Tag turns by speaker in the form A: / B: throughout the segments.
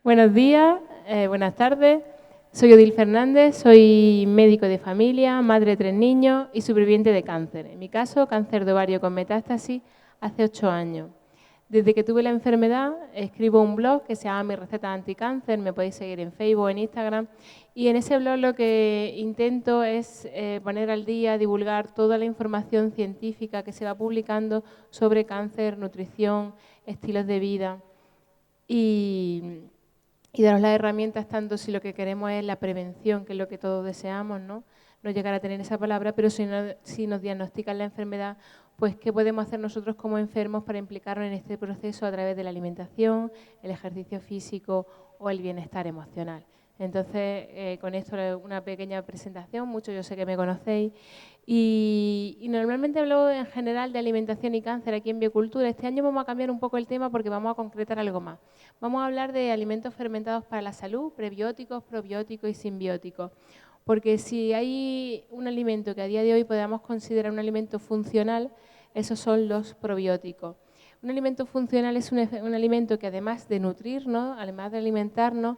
A: Buenos días, buenas tardes. Soy Odil Fernández, soy médico de familia, madre de 3 niños y superviviente de cáncer. En mi caso, cáncer de ovario con metástasis hace 8 años. Desde que tuve la enfermedad, escribo un blog que se llama Mi Receta Anticáncer, me podéis seguir en Facebook, en Instagram, y en ese blog lo que intento es poner al día, divulgar toda la información científica que se va publicando sobre cáncer, nutrición, estilos de vida y daros las herramientas tanto si lo que queremos es la prevención, que es lo que todos deseamos, ¿no? No llegar a tener esa palabra, pero si nos diagnostican la enfermedad, pues qué podemos hacer nosotros como enfermos para implicarnos en este proceso a través de la alimentación, el ejercicio físico o el bienestar emocional. Entonces, con esto una pequeña presentación, muchos yo sé que me conocéis, y normalmente hablo en general de alimentación y cáncer aquí en Biocultura. Este año vamos a cambiar un poco el tema porque vamos a concretar algo más. Vamos a hablar de alimentos fermentados para la salud, prebióticos, probióticos y simbióticos. Porque si hay un alimento que a día de hoy podamos considerar un alimento funcional, esos son los probióticos. Un alimento funcional es un alimento que además de nutrirnos, además de alimentarnos,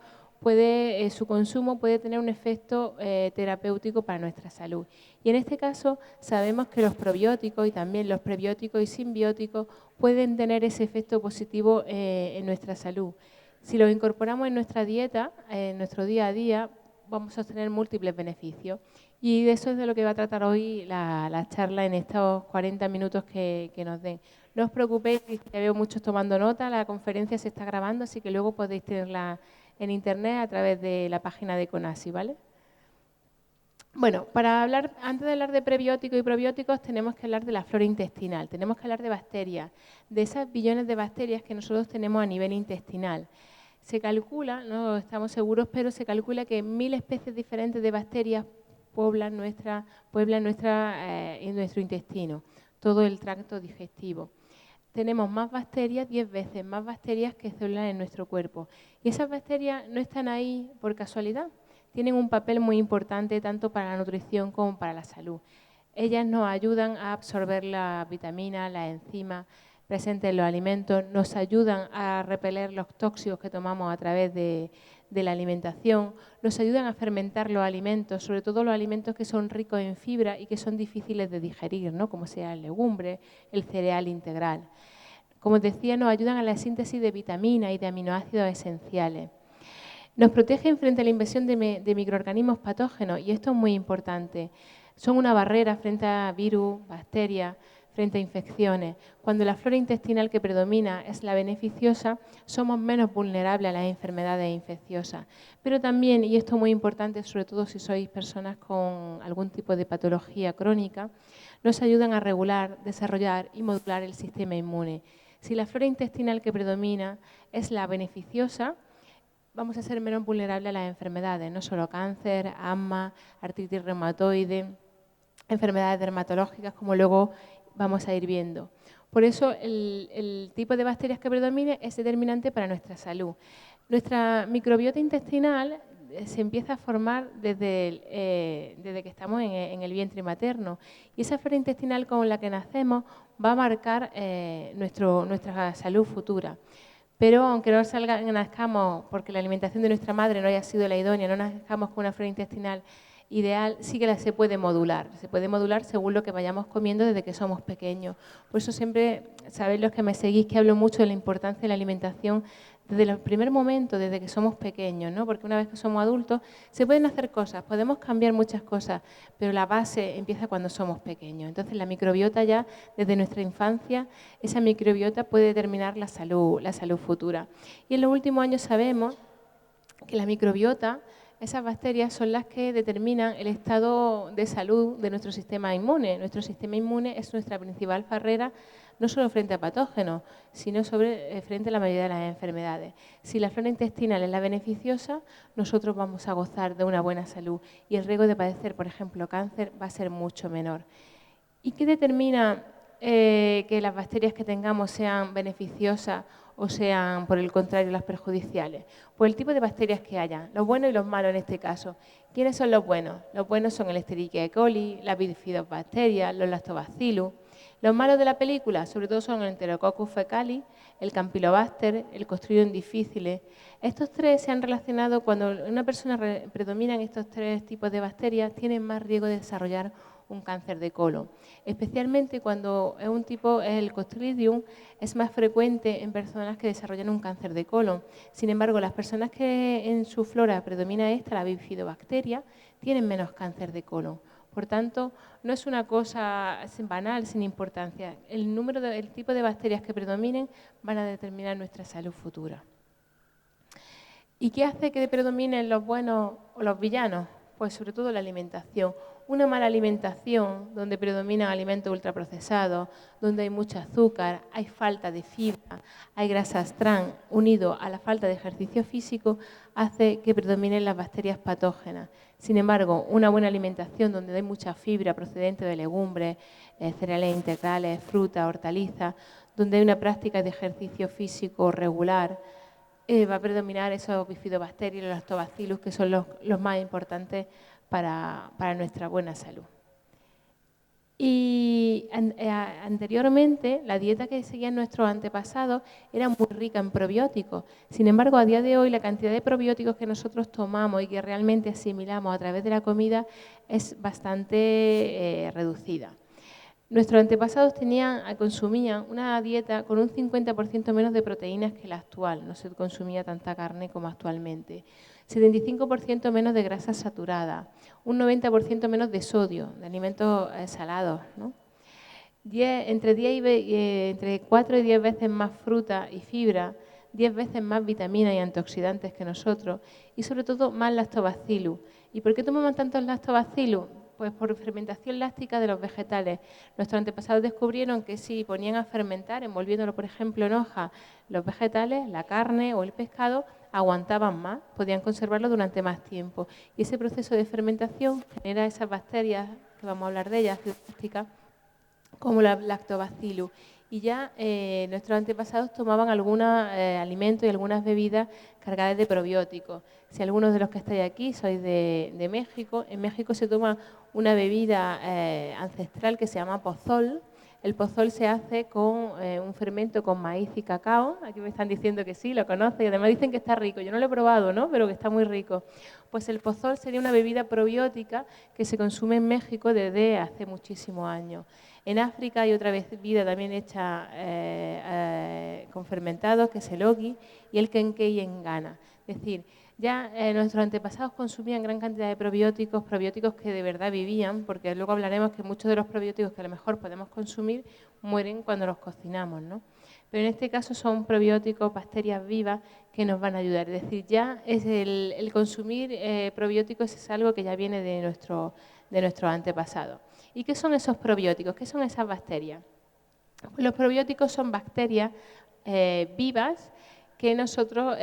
A: su consumo puede tener un efecto terapéutico para nuestra salud. Y en este caso sabemos que los probióticos y también los prebióticos y simbióticos pueden tener ese efecto positivo en nuestra salud. Si los incorporamos en nuestra dieta, en nuestro día a día, vamos a obtener múltiples beneficios. Y de eso es de lo que va a tratar hoy la charla en estos 40 minutos que nos den. No os preocupéis, ya veo muchos tomando nota, la conferencia se está grabando, así que luego podéis tenerla en internet a través de la página de CONASI, ¿vale? Bueno, antes de hablar de prebióticos y probióticos, tenemos que hablar de la flora intestinal, tenemos que hablar de bacterias, de esas billones de bacterias que nosotros tenemos a nivel intestinal. Se calcula, no estamos seguros, pero se calcula que 1000 especies diferentes de bacterias pueblan en nuestro intestino, todo el tracto digestivo. Tenemos más bacterias, 10 veces más bacterias que células en nuestro cuerpo. Y esas bacterias no están ahí por casualidad, tienen un papel muy importante tanto para la nutrición como para la salud. Ellas nos ayudan a absorber las vitaminas, las enzimas presentes en los alimentos, nos ayudan a repeler los tóxicos que tomamos a través de la alimentación, nos ayudan a fermentar los alimentos, sobre todo los alimentos que son ricos en fibra y que son difíciles de digerir, ¿no? Como sea el legumbre, el cereal integral. Como os decía, nos ayudan a la síntesis de vitaminas y de aminoácidos esenciales. Nos protegen frente a la invasión de microorganismos patógenos y esto es muy importante. Son una barrera frente a virus, bacterias, frente a infecciones. Cuando la flora intestinal que predomina es la beneficiosa, somos menos vulnerables a las enfermedades infecciosas. Pero también, y esto es muy importante, sobre todo si sois personas con algún tipo de patología crónica, nos ayudan a regular, desarrollar y modular el sistema inmune. Si la flora intestinal que predomina es la beneficiosa, vamos a ser menos vulnerables a las enfermedades, no solo cáncer, asma, artritis reumatoide, enfermedades dermatológicas, como luego vamos a ir viendo. Por eso el tipo de bacterias que predomine es determinante para nuestra salud. Nuestra microbiota intestinal se empieza a formar desde que estamos en el vientre materno y esa flora intestinal con la que nacemos va a marcar nuestra salud futura. Pero aunque no nazcamos, porque la alimentación de nuestra madre no haya sido la idónea, no nazcamos con una flora intestinal ideal, sí que se puede modular. Se puede modular según lo que vayamos comiendo desde que somos pequeños. Por eso siempre, sabéis los que me seguís, que hablo mucho de la importancia de la alimentación desde los primeros momentos, desde que somos pequeños, ¿no? Porque una vez que somos adultos se pueden hacer cosas, podemos cambiar muchas cosas, pero la base empieza cuando somos pequeños. Entonces la microbiota ya desde nuestra infancia, esa microbiota puede determinar la salud futura. Y en los últimos años sabemos que la microbiota, esas bacterias son las que determinan el estado de salud de nuestro sistema inmune. Nuestro sistema inmune es nuestra principal barrera, no solo frente a patógenos, sino frente a la mayoría de las enfermedades. Si la flora intestinal es la beneficiosa, nosotros vamos a gozar de una buena salud y el riesgo de padecer, por ejemplo, cáncer va a ser mucho menor. ¿Y qué determina que las bacterias que tengamos sean beneficiosas o sean, por el contrario, las perjudiciales? Pues el tipo de bacterias que haya, los buenos y los malos en este caso. ¿Quiénes son los buenos? Los buenos son el Escherichia coli, las bifidobacterias, los lactobacillus. Los malos de la película, sobre todo, son el Enterococcus faecalis, el Campylobacter, el Clostridium difficile. Estos tres se han relacionado cuando en una persona predominan estos tres tipos de bacterias, tienen más riesgo de desarrollar un cáncer de colon. Especialmente cuando es un tipo, el Clostridium, es más frecuente en personas que desarrollan un cáncer de colon. Sin embargo, las personas que en su flora predomina esta, la bifidobacteria, tienen menos cáncer de colon. Por tanto, no es una cosa banal, sin importancia. El tipo de bacterias que predominen van a determinar nuestra salud futura. ¿Y qué hace que predominen los buenos o los villanos? Pues sobre todo la alimentación. Una mala alimentación, donde predominan alimentos ultraprocesados, donde hay mucho azúcar, hay falta de fibra, hay grasas trans, unido a la falta de ejercicio físico, hace que predominen las bacterias patógenas. Sin embargo, una buena alimentación donde hay mucha fibra procedente de legumbres, cereales integrales, frutas, hortalizas, donde hay una práctica de ejercicio físico regular, va a predominar esos bifidobacterias y los lactobacillus, que son los más importantes para nuestra buena salud. Y anteriormente, la dieta que seguían nuestros antepasados era muy rica en probióticos. Sin embargo, a día de hoy, la cantidad de probióticos que nosotros tomamos y que realmente asimilamos a través de la comida es bastante reducida. Nuestros antepasados consumían una dieta con un 50% menos de proteínas que la actual. No se consumía tanta carne como actualmente. 75% menos de grasa saturada, un 90% menos de sodio, de alimentos salados, ¿no? Entre 4 y 10 veces más fruta y fibra, 10 veces más vitaminas y antioxidantes que nosotros, y sobre todo más lactobacillus. ¿Y por qué tomamos tantos lactobacillus? Pues por fermentación láctica de los vegetales. Nuestros antepasados descubrieron que si ponían a fermentar, envolviéndolo, por ejemplo, en hoja, los vegetales, la carne o el pescado, aguantaban más, podían conservarlo durante más tiempo. Y ese proceso de fermentación genera esas bacterias, que vamos a hablar de ellas, lácticas, como la lactobacillus. Y ya nuestros antepasados tomaban algunos alimentos y algunas bebidas cargadas de probióticos. Si algunos de los que estáis aquí sois de México, en México se toma una bebida ancestral que se llama pozol. El pozol se hace con un fermento con maíz y cacao. Aquí me están diciendo que sí, lo conocen, y además dicen que está rico. Yo no lo he probado, ¿no? Pero que está muy rico. Pues el pozol sería una bebida probiótica que se consume en México desde hace muchísimos años. En África hay otra bebida también hecha con fermentados, que es el ogi, y el kenkey en Ghana. Es decir, ya nuestros antepasados consumían gran cantidad de probióticos que de verdad vivían, porque luego hablaremos que muchos de los probióticos que a lo mejor podemos consumir mueren cuando los cocinamos, ¿no? Pero en este caso son probióticos, bacterias vivas que nos van a ayudar. Es decir, ya es el consumir probióticos es algo que ya viene de nuestros antepasados. ¿Y qué son esos probióticos? ¿Qué son esas bacterias? Pues los probióticos son bacterias vivas que nosotros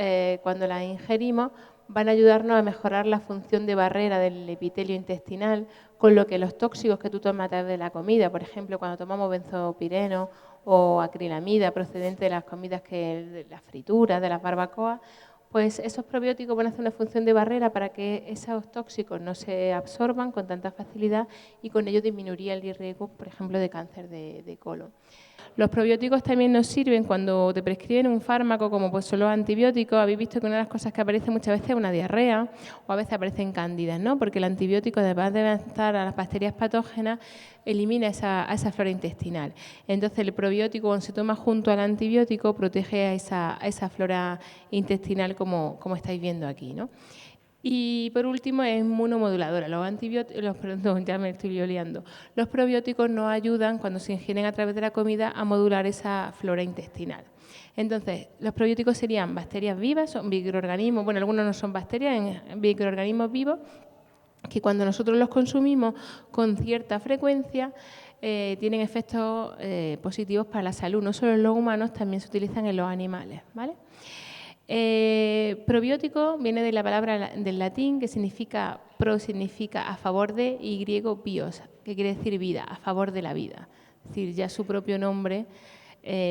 A: cuando las ingerimos van a ayudarnos a mejorar la función de barrera del epitelio intestinal, con lo que los tóxicos que tú tomas a través de la comida, por ejemplo, cuando tomamos benzopireno o acrilamida procedente de las comidas de las frituras, de las barbacoas, pues esos probióticos van a hacer una función de barrera para que esos tóxicos no se absorban con tanta facilidad y con ello disminuiría el riesgo, por ejemplo, de cáncer de colon. Los probióticos también nos sirven cuando te prescriben un fármaco, como pues son los antibióticos. Habéis visto que una de las cosas que aparece muchas veces es una diarrea o a veces aparecen cándidas, ¿no? Porque el antibiótico, además de matar a las bacterias patógenas, elimina esa flora intestinal. Entonces, el probiótico, cuando se toma junto al antibiótico, protege a esa flora intestinal como estáis viendo aquí, ¿no? Y por último es inmunomoduladora. Ya me estoy liando. Los probióticos nos ayudan cuando se ingieren a través de la comida a modular esa flora intestinal. Entonces, los probióticos serían bacterias vivas, son microorganismos, bueno, algunos no son bacterias, microorganismos vivos, que cuando nosotros los consumimos con cierta frecuencia tienen efectos positivos para la salud, no solo en los humanos, también se utilizan en los animales, ¿vale? Probiótico viene de la palabra del latín que significa a favor de, y griego bios, que quiere decir vida, a favor de la vida. Es decir, ya su propio nombre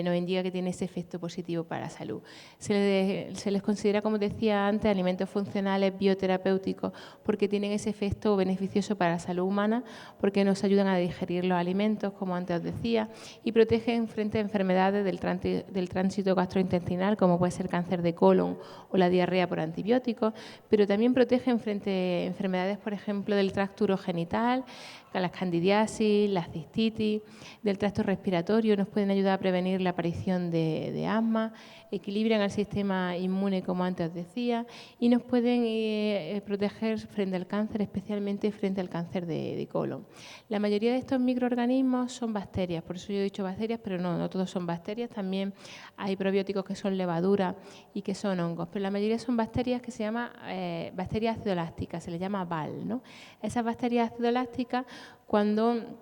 A: nos indica que tiene ese efecto positivo para la salud. Se les considera, como decía antes, alimentos funcionales bioterapéuticos porque tienen ese efecto beneficioso para la salud humana, porque nos ayudan a digerir los alimentos, como antes os decía, y protegen frente a enfermedades del tránsito gastrointestinal, como puede ser cáncer de colon o la diarrea por antibióticos, pero también protegen frente a enfermedades, por ejemplo, del tracto urogenital, las candidiasis, la cistitis, del tracto respiratorio, nos pueden ayudar a prevenir la aparición de asma, equilibran el sistema inmune, como antes os decía, y nos pueden proteger frente al cáncer, especialmente frente al cáncer de colon. La mayoría de estos microorganismos son bacterias, por eso yo he dicho bacterias, pero no todos son bacterias, también hay probióticos que son levaduras y que son hongos, pero la mayoría son bacterias que se llaman bacterias acidolácticas, se les llama BAL, ¿no? Esas bacterias acidolácticas, cuando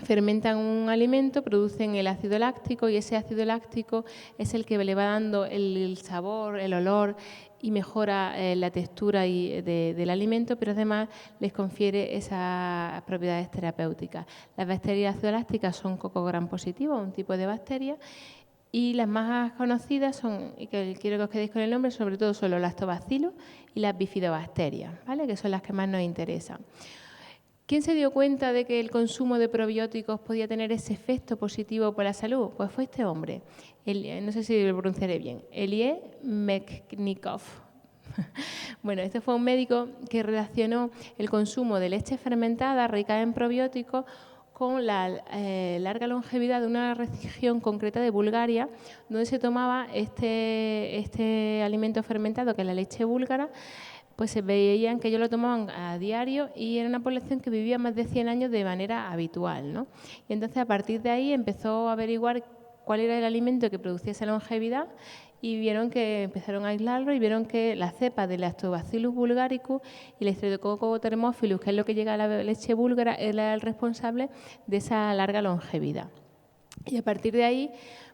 A: fermentan un alimento, producen el ácido láctico y ese ácido láctico es el que le va dando el sabor, el olor y mejora la textura del alimento, pero además les confiere esas propiedades terapéuticas. Las bacterias ácido lácticas son Coco Gram positivas, un tipo de bacteria, y las más conocidas son, y que quiero que os quedéis con el nombre, sobre todo son los lactobacillus y las bifidobacterias, ¿vale? Que son las que más nos interesan. ¿Quién se dio cuenta de que el consumo de probióticos podía tener ese efecto positivo para la salud? Pues fue este hombre, no sé si lo pronunciaré bien, Elie Mechnikov. Bueno, este fue un médico que relacionó el consumo de leche fermentada rica en probióticos con la larga longevidad de una región concreta de Bulgaria, donde se tomaba este alimento fermentado, que es la leche búlgara. Pues se veían que ellos lo tomaban a diario y era una población que vivía más de 100 años de manera habitual, ¿no? Y entonces a partir de ahí empezó a averiguar cuál era el alimento que producía esa longevidad y vieron que empezaron a aislarlo y vieron que la cepa del Lactobacillus bulgaricus y el Streptococcus thermophilus, que es lo que llega a la leche búlgara, era el responsable de esa larga longevidad. Y a partir de ahí,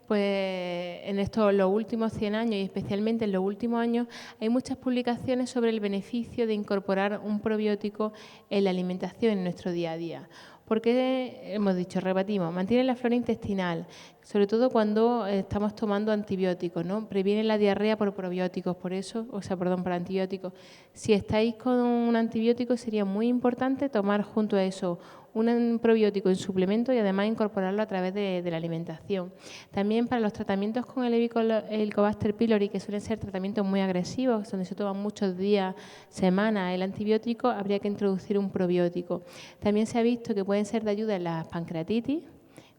A: pues en los últimos 100 años y especialmente en los últimos años hay muchas publicaciones sobre el beneficio de incorporar un probiótico en la alimentación en nuestro día a día. Porque, hemos dicho, repetimos, mantiene la flora intestinal, sobre todo cuando estamos tomando antibióticos, ¿no? Previene la diarrea por probióticos, por antibióticos. Si estáis con un antibiótico sería muy importante tomar junto a eso un probiótico en suplemento y además incorporarlo a través de la alimentación. También para los tratamientos con el Helicobacter pylori, que suelen ser tratamientos muy agresivos, donde se toman muchos días, semanas el antibiótico, habría que introducir un probiótico. También se ha visto que pueden ser de ayuda en la pancreatitis,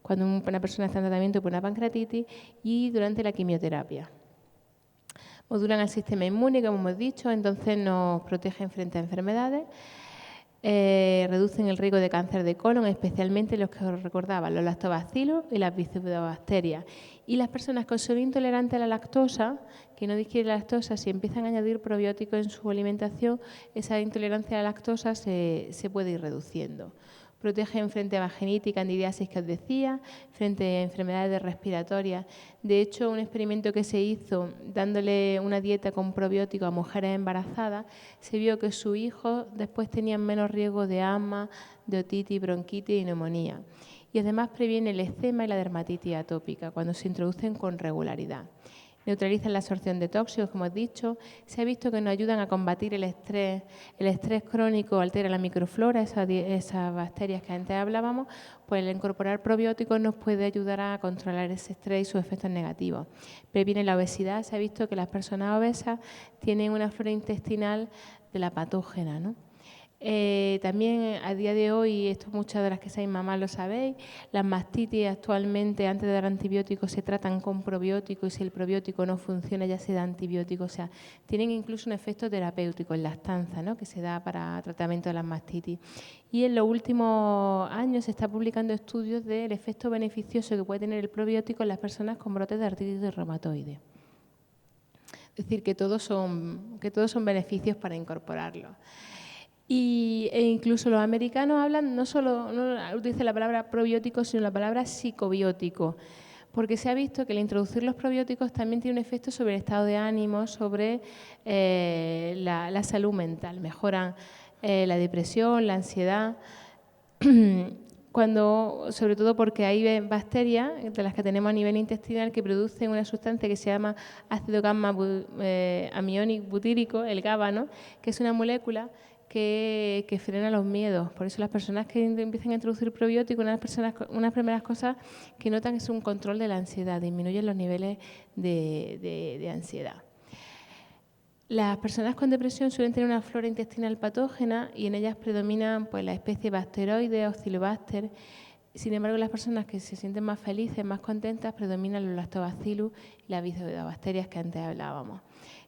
A: cuando una persona está en tratamiento por una pancreatitis, y durante la quimioterapia. Modulan el sistema inmune, como hemos dicho, entonces nos protegen frente a enfermedades. Reducen el riesgo de cáncer de colon, especialmente los que os recordaba, los lactobacillus y las bifidobacterias. Y las personas que son intolerantes a la lactosa, que no digieren la lactosa, si empiezan a añadir probióticos en su alimentación, esa intolerancia a la lactosa se puede ir reduciendo. Protegen frente a vaginitis y candidiasis que os decía, frente a enfermedades respiratorias. De hecho, un experimento que se hizo dándole una dieta con probióticos a mujeres embarazadas, se vio que sus hijos después tenían menos riesgo de asma, de otitis, bronquitis y neumonía. Y además previene el eczema y la dermatitis atópica cuando se introducen con regularidad. Neutralizan la absorción de tóxicos, como he dicho. Se ha visto que nos ayudan a combatir el estrés. El estrés crónico altera la microflora, esas bacterias que antes hablábamos. Pues el incorporar probióticos nos puede ayudar a controlar ese estrés y sus efectos negativos. Previene la obesidad. Se ha visto que las personas obesas tienen una flora intestinal de la patógena, ¿no? También a día de hoy, esto muchas de las que seáis mamás lo sabéis, las mastitis actualmente antes de dar antibióticos se tratan con probióticos y si el probiótico no funciona ya se da antibiótico, o sea, tienen incluso un efecto terapéutico en lactanza, ¿no? Que se da para tratamiento de las mastitis. Y en los últimos años se está publicando estudios del efecto beneficioso que puede tener el probiótico en las personas con brotes de artritis reumatoide. Es decir, que todos son beneficios para incorporarlos. E incluso los americanos hablan, no utilizan la palabra probiótico, sino la palabra psicobiótico, porque se ha visto que el introducir los probióticos también tiene un efecto sobre el estado de ánimo, sobre la salud mental. Mejoran la depresión, la ansiedad. sobre todo porque hay bacterias, de las que tenemos a nivel intestinal, que producen una sustancia que se llama ácido gamma amiónico butírico, el GABA, ¿no? Que es una molécula que frena los miedos. Por eso las personas que empiezan a introducir probióticos, unas primeras cosas que notan es un control de la ansiedad, disminuyen los niveles de ansiedad. Las personas con depresión suelen tener una flora intestinal patógena y en ellas predominan pues, la especie Bacteroides, Oscillobacter. Sin embargo, las personas que se sienten más felices, más contentas, predominan los Lactobacillus y las bifidobacterias que antes hablábamos.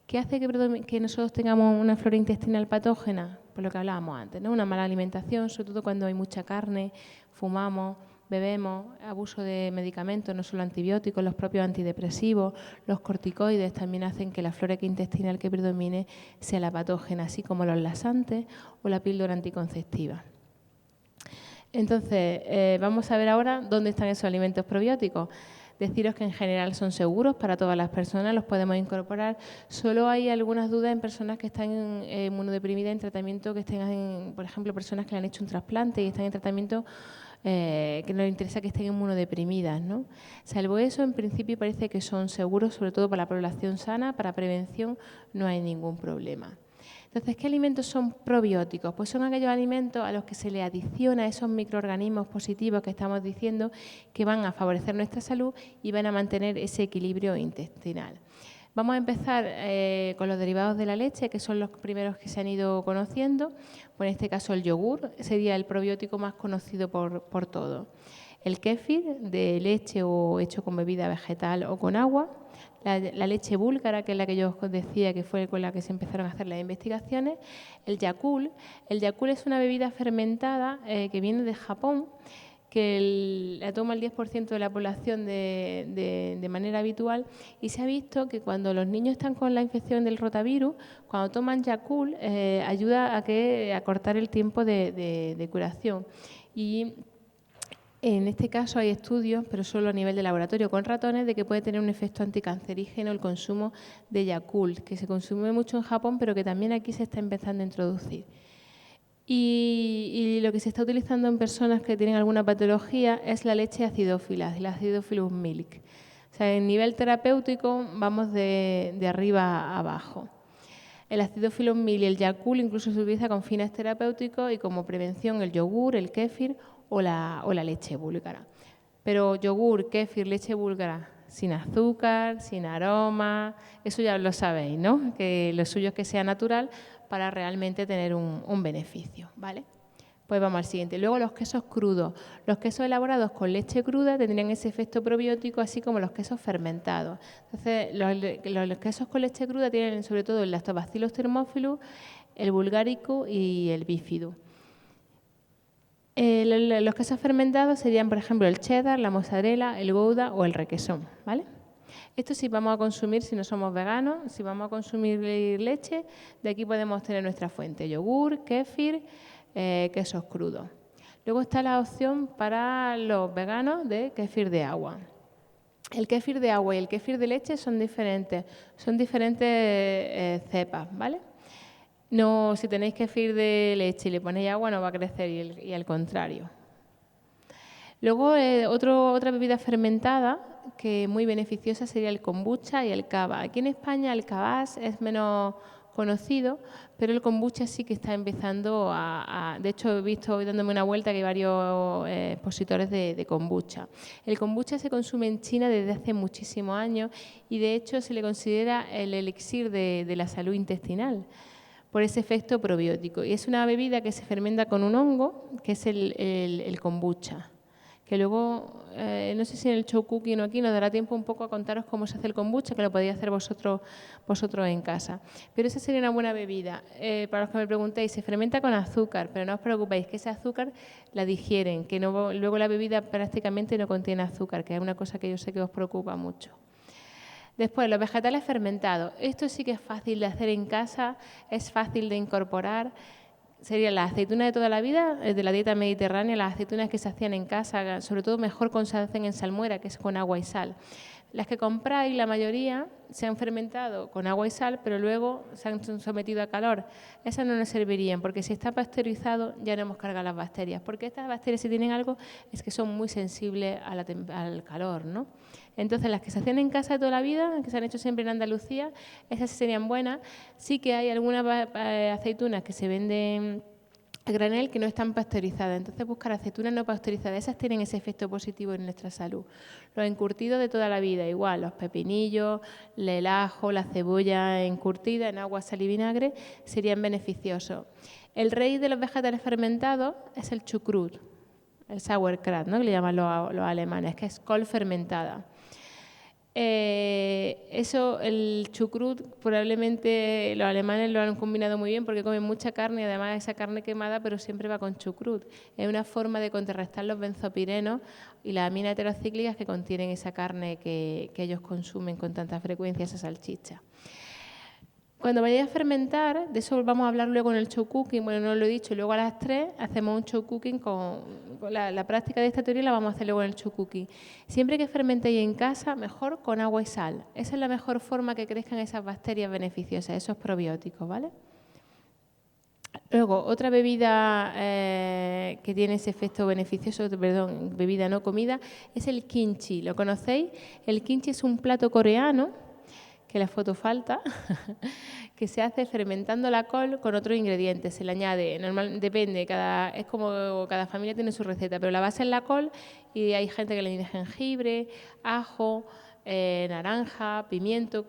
A: ¿Qué hace que nosotros tengamos una flora intestinal patógena? Pues lo que hablábamos antes, ¿no? Una mala alimentación, sobre todo cuando hay mucha carne, fumamos, bebemos, abuso de medicamentos, no solo antibióticos, los propios antidepresivos, los corticoides también hacen que la flora intestinal que predomine sea la patógena, así como los laxantes o la píldora anticonceptiva. Entonces, vamos a ver ahora dónde están esos alimentos probióticos. Deciros que en general son seguros para todas las personas, los podemos incorporar. Solo hay algunas dudas en personas que están inmunodeprimidas en tratamiento, que estén, por ejemplo, personas que le han hecho un trasplante y están en tratamiento que nos interesa que estén inmunodeprimidas, ¿no? Salvo eso, en principio parece que son seguros, sobre todo para la población sana, para prevención no hay ningún problema. Entonces, ¿qué alimentos son probióticos? Pues son aquellos alimentos a los que se le adiciona esos microorganismos positivos que estamos diciendo que van a favorecer nuestra salud y van a mantener ese equilibrio intestinal. Vamos a empezar con los derivados de la leche, que son los primeros que se han ido conociendo. Pues en este caso el yogur sería el probiótico más conocido por todos. El kéfir de leche o hecho con bebida vegetal o con agua. La leche búlgara, que es la que yo os decía que fue con la que se empezaron a hacer las investigaciones. El Yakult. El Yakult es una bebida fermentada que viene de Japón, que la toma el 10% de la población de manera habitual, y se ha visto que cuando los niños están con la infección del rotavirus, cuando toman Yakult, ayuda a cortar el tiempo de curación. Y en este caso hay estudios, pero solo a nivel de laboratorio con ratones, de que puede tener un efecto anticancerígeno el consumo de Yakult, que se consume mucho en Japón, pero que también aquí se está empezando a introducir. Y lo que se está utilizando en personas que tienen alguna patología es la leche acidófila, el Acidophilus milk. O sea, en nivel terapéutico vamos de arriba a abajo. El Acidophilus milk y el Yakult incluso se utiliza con fines terapéuticos y como prevención el yogur, el kéfir o la leche búlgara. Pero yogur, kéfir, leche búlgara sin azúcar, sin aroma, eso ya lo sabéis, ¿no? Que lo suyo es que sea natural para realmente tener un beneficio, ¿vale? Pues vamos al siguiente. Luego los quesos crudos. Los quesos elaborados con leche cruda tendrían ese efecto probiótico, así como los quesos fermentados. Entonces, los quesos con leche cruda tienen sobre todo el Lactobacillus thermophilus, el Bulgaricus y el Bifidus. Los quesos fermentados serían, por ejemplo, el cheddar, la mozzarella, el gouda o el requesón, ¿vale? Esto sí vamos a consumir si no somos veganos, si vamos a consumir leche, de aquí podemos tener nuestra fuente, yogur, kéfir, quesos crudos. Luego está la opción para los veganos de kéfir de agua. El kéfir de agua y el kéfir de leche son diferentes cepas, ¿vale? No, si tenéis kéfir de leche y le ponéis agua no va a crecer y al contrario. Luego otra bebida fermentada que es muy beneficiosa sería el kombucha y el cava. Aquí en España el kvass es menos conocido, pero el kombucha sí que está empezando de hecho he visto hoy dándome una vuelta que hay varios expositores de kombucha. El kombucha se consume en China desde hace muchísimos años y de hecho se le considera el elixir de la salud intestinal por ese efecto probiótico. Y es una bebida que se fermenta con un hongo, que es el kombucha. Que luego, no sé si en el show cooking o aquí nos dará tiempo un poco a contaros cómo se hace el kombucha, que lo podéis hacer vosotros en casa. Pero esa sería una buena bebida. Para los que me preguntéis, se fermenta con azúcar, pero no os preocupéis, que ese azúcar la digieren, que no, luego la bebida prácticamente no contiene azúcar, que es una cosa que yo sé que os preocupa mucho. Después, los vegetales fermentados. Esto sí que es fácil de hacer en casa, es fácil de incorporar. Serían las aceitunas de toda la vida, de la dieta mediterránea, las aceitunas que se hacían en casa, sobre todo mejor cuando se hacen en salmuera, que es con agua y sal. Las que compráis, la mayoría, se han fermentado con agua y sal, pero luego se han sometido a calor. Esas no nos servirían, porque si está pasteurizado ya no hemos cargado las bacterias. Porque estas bacterias, si tienen algo, es que son muy sensibles al calor, ¿no? Entonces, las que se hacían en casa de toda la vida, que se han hecho siempre en Andalucía, esas serían buenas. Sí que hay algunas aceitunas que se venden a granel que no están pasteurizadas. Entonces, buscar aceitunas no pasteurizadas, esas tienen ese efecto positivo en nuestra salud. Los encurtidos de toda la vida, igual, los pepinillos, el ajo, la cebolla encurtida en agua, sal y vinagre, serían beneficiosos. El rey de los vegetales fermentados es el chucrut, el sauerkraut, ¿no?, que le llaman los alemanes, que es col fermentada. El chucrut, probablemente los alemanes lo han combinado muy bien porque comen mucha carne y además esa carne quemada, pero siempre va con chucrut. Es una forma de contrarrestar los benzopirenos y las aminas heterocíclicas que contienen esa carne que ellos consumen con tanta frecuencia, esa salchicha. Cuando vayáis a fermentar, de eso vamos a hablar luego en el show cooking, bueno, no lo he dicho, luego a las 3 hacemos un show cooking con la práctica de esta teoría la vamos a hacer luego en el show cooking. Siempre que fermentéis en casa, mejor con agua y sal. Esa es la mejor forma que crezcan esas bacterias beneficiosas, esos probióticos, ¿vale? Luego, otra bebida que tiene ese efecto beneficioso, perdón, bebida no comida, es el kimchi. ¿Lo conocéis? El kimchi es un plato coreano, que la foto falta, que se hace fermentando la col con otros ingredientes. Se le añade, depende, es como cada familia tiene su receta, pero la base es la col y hay gente que le añade jengibre, ajo, naranja, pimiento.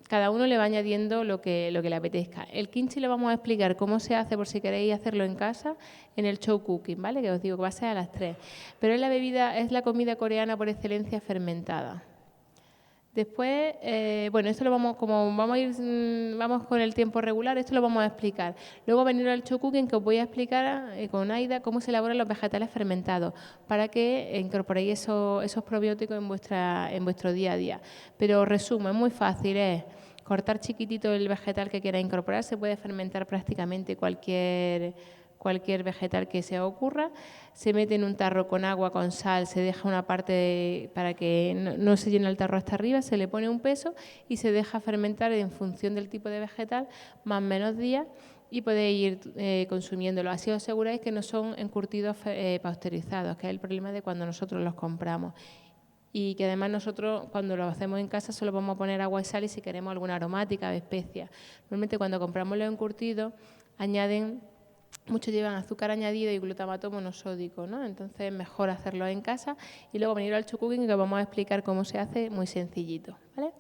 A: Cada uno le va añadiendo lo que le apetezca. El kimchi lo vamos a explicar cómo se hace, por si queréis hacerlo en casa, en el show cooking, ¿vale? Que os digo que va a ser a las 3. Pero es la comida coreana por excelencia fermentada. Después, bueno, esto lo vamos con el tiempo regular, esto lo vamos a explicar. Luego venir al show cooking, que os voy a explicar con Aida cómo se elaboran los vegetales fermentados para que incorporéis esos probióticos en vuestro día a día. Pero resumo, es muy fácil, es cortar chiquitito el vegetal que quiera incorporar, se puede fermentar prácticamente cualquier vegetal que se ocurra, se mete en un tarro con agua, con sal, se deja una parte para que no se llene el tarro hasta arriba, se le pone un peso y se deja fermentar en función del tipo de vegetal, más o menos días, y podéis ir consumiéndolo. Así os aseguráis que no son encurtidos pasteurizados, que es el problema de cuando nosotros los compramos. Y que además nosotros cuando lo hacemos en casa solo vamos a poner agua y sal y si queremos alguna aromática o especia. Normalmente cuando compramos los encurtidos muchos llevan azúcar añadido y glutamato monosódico, ¿no? Entonces es mejor hacerlo en casa y luego venir al show cooking que vamos a explicar cómo se hace muy sencillito, ¿vale?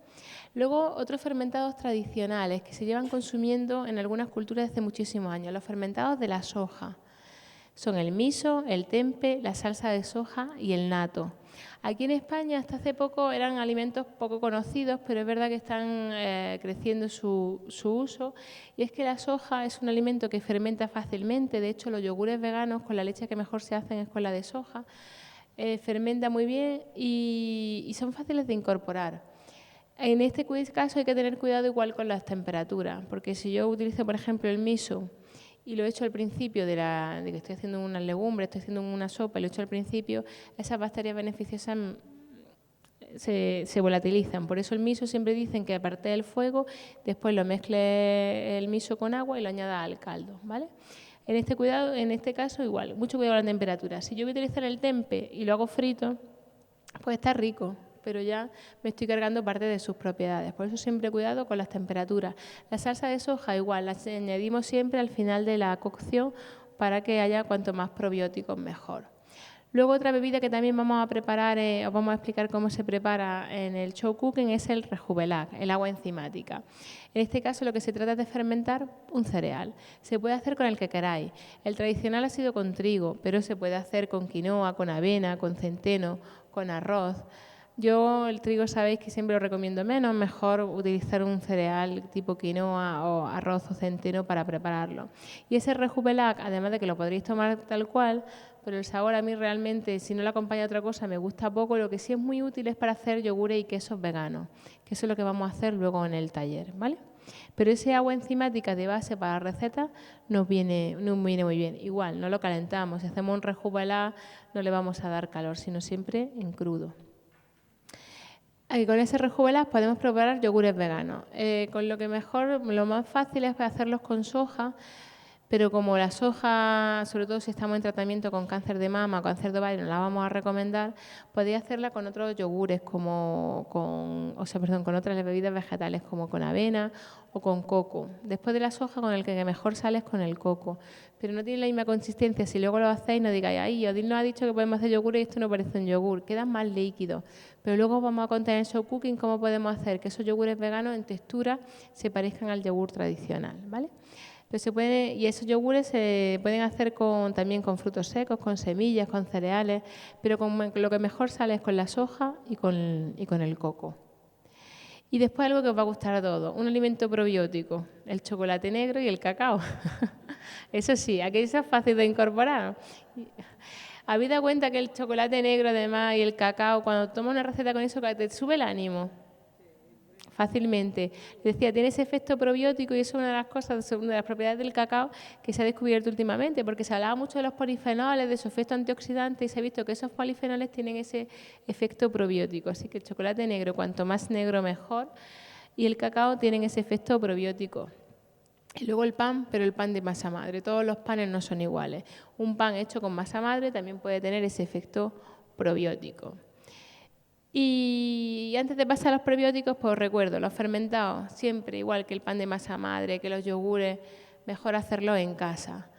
A: Luego otros fermentados tradicionales que se llevan consumiendo en algunas culturas desde muchísimos años, los fermentados de la soja. Son el miso, el tempe, la salsa de soja y el natto. Aquí en España hasta hace poco eran alimentos poco conocidos, pero es verdad que están creciendo su uso. Y es que la soja es un alimento que fermenta fácilmente. De hecho, los yogures veganos con la leche que mejor se hacen es con la de soja. Fermenta muy bien y son fáciles de incorporar. En este caso hay que tener cuidado igual con las temperaturas, porque si yo utilizo, por ejemplo, el miso y lo he hecho al principio de que estoy haciendo unas legumbres, estoy haciendo una sopa, lo he hecho al principio, esas bacterias beneficiosas se volatilizan. Por eso el miso siempre dicen que aparte del fuego, después lo mezcle el miso con agua y lo añada al caldo, ¿vale? En este caso igual, mucho cuidado con la temperatura. Si yo voy a utilizar el tempe y lo hago frito, pues está rico, pero ya me estoy cargando parte de sus propiedades. Por eso siempre cuidado con las temperaturas. La salsa de soja igual, la añadimos siempre al final de la cocción para que haya cuanto más probióticos mejor. Luego otra bebida que también vamos a preparar, os vamos a explicar cómo se prepara en el show cooking, es el rejuvelac, el agua enzimática. En este caso lo que se trata es de fermentar un cereal. Se puede hacer con el que queráis. El tradicional ha sido con trigo, pero se puede hacer con quinoa, con avena, con centeno, con arroz. Yo el trigo sabéis que siempre lo recomiendo menos, mejor utilizar un cereal tipo quinoa o arroz o centeno para prepararlo. Y ese rejuvelac, además de que lo podréis tomar tal cual, pero el sabor a mí realmente, si no le acompaña otra cosa, me gusta poco. Lo que sí es muy útil es para hacer yogures y quesos veganos, que eso es lo que vamos a hacer luego en el taller, ¿vale? Pero ese agua enzimática de base para la receta nos viene muy bien. Igual, no lo calentamos. Si hacemos un rejuvelac no le vamos a dar calor, sino siempre en crudo. Y con ese rejuvelas podemos preparar yogures veganos. Con lo que mejor, lo más fácil es hacerlos con soja, pero como la soja, sobre todo si estamos en tratamiento con cáncer de mama o cáncer de ovario, no la vamos a recomendar, podéis hacerla con otros yogures, con otras bebidas vegetales, como con avena o con coco. Después de la soja, con el que mejor sale es con el coco, pero no tiene la misma consistencia. Si luego lo hacéis, no digáis, ay, Odil nos ha dicho que podemos hacer yogur y esto no parece un yogur, quedan más líquidos. Pero luego vamos a contar en Show Cooking cómo podemos hacer que esos yogures veganos en textura se parezcan al yogur tradicional, ¿vale? Y esos yogures se pueden hacer también con frutos secos, con semillas, con cereales, pero lo que mejor sale es con la soja y con el coco. Y después algo que os va a gustar a todos, un alimento probiótico, el chocolate negro y el cacao. Eso sí, aquí eso es fácil de incorporar. ¿Habéis dado cuenta que el chocolate negro además y el cacao, cuando tomas una receta con eso, te sube el ánimo? Fácilmente. Decía, tiene ese efecto probiótico y eso es una de las cosas, una de las propiedades del cacao que se ha descubierto últimamente, porque se hablaba mucho de los polifenoles, de su efecto antioxidante y se ha visto que esos polifenoles tienen ese efecto probiótico. Así que el chocolate negro, cuanto más negro mejor, y el cacao tienen ese efecto probiótico. Y luego el pan, pero el pan de masa madre. Todos los panes no son iguales. Un pan hecho con masa madre también puede tener ese efecto probiótico. Y antes de pasar a los prebióticos, pues os recuerdo, los fermentados, siempre igual que el pan de masa madre, que los yogures, mejor hacerlo en casa.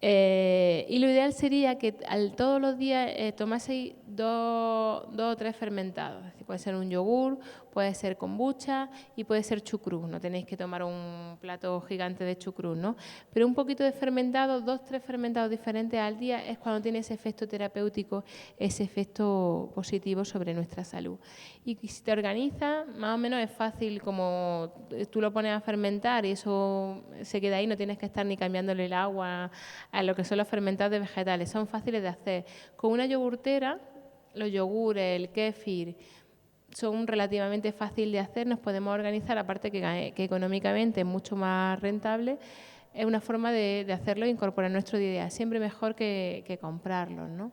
A: Y lo ideal sería que todos los días tomaseis 2 o 3 fermentados. Es decir, puede ser un yogur, puede ser kombucha y puede ser chucrú. No tenéis que tomar un plato gigante de chucrú, ¿no? Pero un poquito de fermentado, 2 o 3 fermentados diferentes al día es cuando tiene ese efecto terapéutico, ese efecto positivo sobre nuestra salud. Y si te organizas, más o menos es fácil, como tú lo pones a fermentar y eso se queda ahí, no tienes que estar ni cambiándole el agua a lo que son los fermentados de vegetales. Son fáciles de hacer. Con una yogurtera, los yogures, el kéfir, son relativamente fáciles de hacer, nos podemos organizar, aparte que económicamente es mucho más rentable, es una forma de hacerlo e incorporar nuestro día a día. Siempre mejor que comprarlos, ¿no?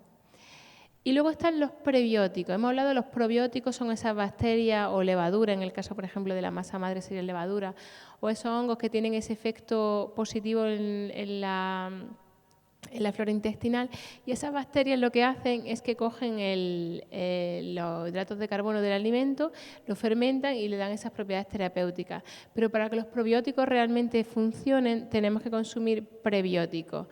A: Y luego están los prebióticos. Hemos hablado de los probióticos, son esas bacterias o levaduras, en el caso, por ejemplo, de la masa madre sería levadura, o esos hongos que tienen ese efecto positivo en la flora intestinal, y esas bacterias lo que hacen es que cogen los hidratos de carbono del alimento, lo fermentan y le dan esas propiedades terapéuticas. Pero para que los probióticos realmente funcionen tenemos que consumir prebióticos.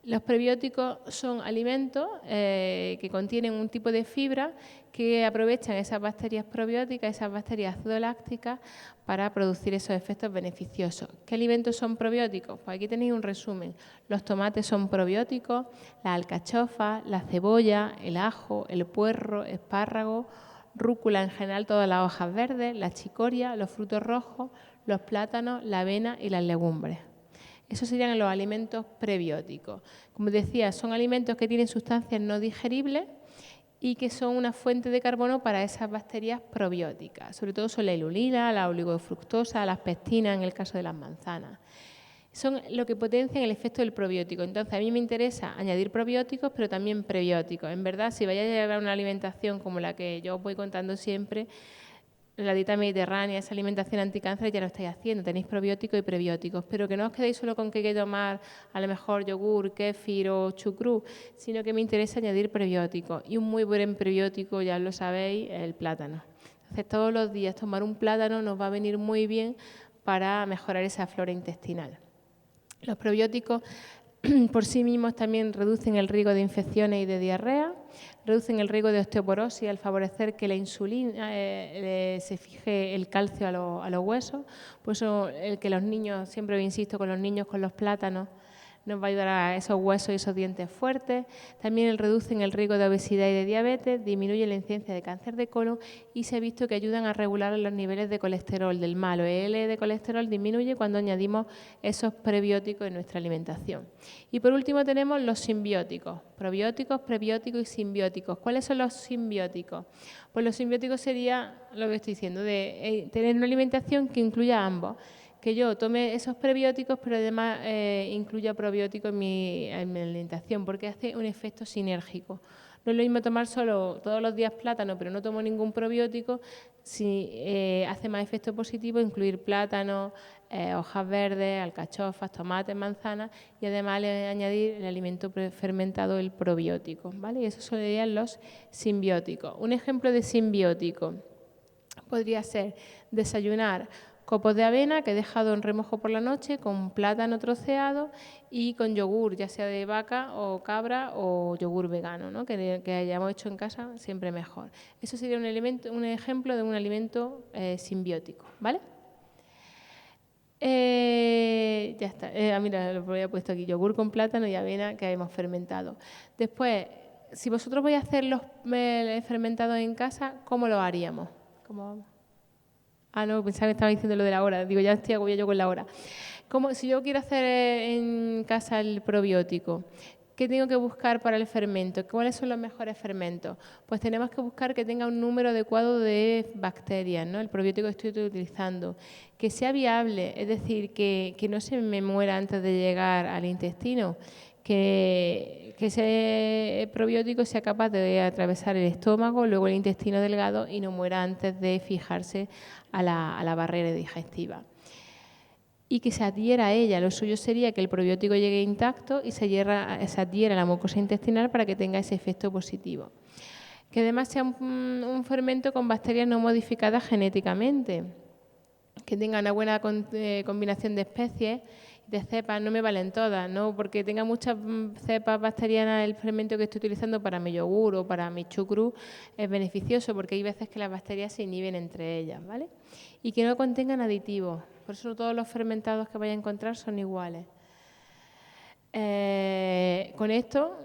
A: Los prebióticos son alimentos que contienen un tipo de fibra que aprovechan esas bacterias probióticas, esas bacterias acidolácticas, para producir esos efectos beneficiosos. ¿Qué alimentos son probióticos? Pues aquí tenéis un resumen. Los tomates son probióticos, las alcachofas, la cebolla, el ajo, el puerro, espárrago, rúcula en general, todas las hojas verdes, la chicoria, los frutos rojos, los plátanos, la avena y las legumbres. Esos serían los alimentos prebióticos. Como decía, son alimentos que tienen sustancias no digeribles y que son una fuente de carbono para esas bacterias probióticas. Sobre todo son la inulina, la oligofructosa, las pectinas en el caso de las manzanas. Son lo que potencian el efecto del probiótico. Entonces, a mí me interesa añadir probióticos, pero también prebióticos. En verdad, si vais a llevar una alimentación como la que yo os voy contando siempre, la dieta mediterránea, esa alimentación anticáncer, ya lo estáis haciendo, tenéis probióticos y prebióticos, pero que no os quedéis solo con que hay que tomar a lo mejor yogur, kéfir o chucrú, sino que me interesa añadir prebióticos. Y un muy buen prebiótico, ya lo sabéis, es el plátano. Entonces, todos los días tomar un plátano nos va a venir muy bien para mejorar esa flora intestinal. Los probióticos por sí mismos también reducen el riesgo de infecciones y de diarrea, reducen el riesgo de osteoporosis al favorecer que la insulina se fije el calcio a los huesos. Por eso el que los niños, siempre insisto con los niños con los plátanos, nos va a ayudar a esos huesos y esos dientes fuertes. También reducen el riesgo de obesidad y de diabetes, disminuye la incidencia de cáncer de colon y se ha visto que ayudan a regular los niveles de colesterol del malo. El de colesterol disminuye cuando añadimos esos prebióticos en nuestra alimentación. Y por último tenemos los simbióticos, probióticos, prebióticos y simbióticos. ¿Cuáles son los simbióticos? Pues los simbióticos sería lo que estoy diciendo, de tener una alimentación que incluya ambos, que yo tome esos prebióticos, pero además incluya probióticos en mi alimentación, porque hace un efecto sinérgico. No es lo mismo tomar solo todos los días plátano, pero no tomo ningún probiótico, si hace más efecto positivo incluir plátano, hojas verdes, alcachofas, tomates, manzanas y además añadir el alimento fermentado, el probiótico, ¿vale? Y esos serían los simbióticos. Un ejemplo de simbiótico podría ser desayunar copos de avena que he dejado en remojo por la noche con plátano troceado y con yogur, ya sea de vaca o cabra o yogur vegano, ¿no? que hayamos hecho en casa, siempre mejor. Eso sería un ejemplo de un alimento simbiótico, ¿vale? Ya está. Mira, lo había puesto aquí, yogur con plátano y avena que hemos fermentado. Después, si vosotros vais a hacer los fermentados en casa, ¿cómo lo haríamos? ¿Cómo vamos? Ah, no, pensaba que estaba diciendo lo de la hora. Digo, ya estoy agobiada yo con la hora. Si yo quiero hacer en casa el probiótico, ¿qué tengo que buscar para el fermento? ¿Cuáles son los mejores fermentos? Pues tenemos que buscar que tenga un número adecuado de bacterias, ¿no? El probiótico que estoy utilizando. Que sea viable, es decir, que no se me muera antes de llegar al intestino. Que ese probiótico sea capaz de atravesar el estómago, luego el intestino delgado y no muera antes de fijarse a la barrera digestiva. Y que se adhiera a ella. Lo suyo sería que el probiótico llegue intacto y se adhiera a la mucosa intestinal para que tenga ese efecto positivo. Que además sea un fermento con bacterias no modificadas genéticamente, que tenga una buena combinación de especies, de cepas. No me valen todas, ¿no? Porque tenga muchas cepas bacterianas el fermento que estoy utilizando para mi yogur o para mi chucrú es beneficioso, porque hay veces que las bacterias se inhiben entre ellas, ¿vale? Y que no contengan aditivos. Por eso todos los fermentados que vaya a encontrar son iguales. Con esto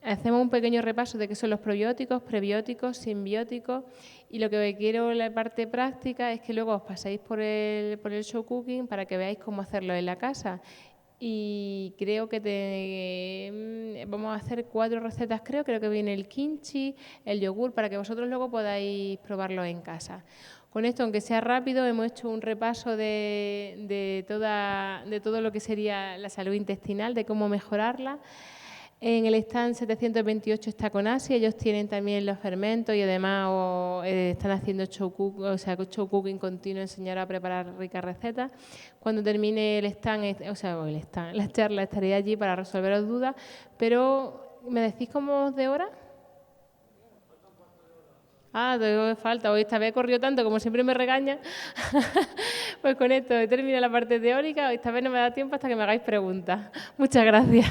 A: hacemos un pequeño repaso de qué son los probióticos, prebióticos, simbióticos, y lo que quiero en la parte práctica es que luego os paséis por el show cooking para que veáis cómo hacerlo en la casa. Y creo que vamos a hacer 4 recetas, creo que viene el kimchi, el yogur, para que vosotros luego podáis probarlo en casa. Con esto, aunque sea rápido, hemos hecho un repaso de todo lo que sería la salud intestinal, de cómo mejorarla. En el stand 728 está con Asia, ellos tienen también los fermentos y además están haciendo show cooking continuo, enseñar a preparar ricas recetas. Cuando termine el stand, la charla, estaré allí para resolveros dudas, pero ¿me decís cómo de hora? Tengo falta. Hoy esta vez corrió tanto, como siempre me regaña. Pues con esto termina la parte teórica. Esta vez no me da tiempo hasta que me hagáis preguntas. Muchas gracias.